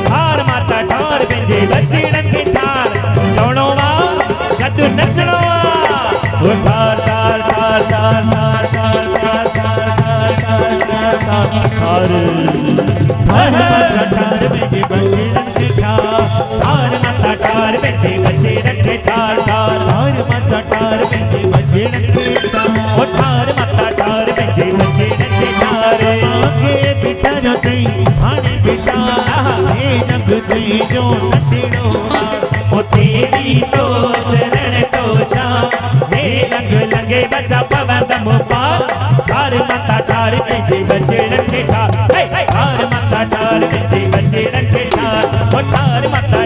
ठार माता ठार पंहिंजे बचड़नि खे ठार चवणो आहे गॾु नचणो आहे ठार ठार ठार ठार ठार ठार ठार ठार ठार ठार ठार माता ठार पंहिंजे बचड़नि खे ठार ठार माता ठार पंहिंजे बचड़नि खे ठार ठार माता ठार पंहिंजे बचड़नि खे ठार आगे बेटा जो तई हाणे बेटा हे नग तई जो नटड़ो ओ तेरी तो शरण तो जा हे लंग लंगे बचा पवंदम पार ठार माता ठार पंहिंजे बचड़नि खे ठार ठार माता ठार पंहिंजे बचड़नि खे ठार ठार माता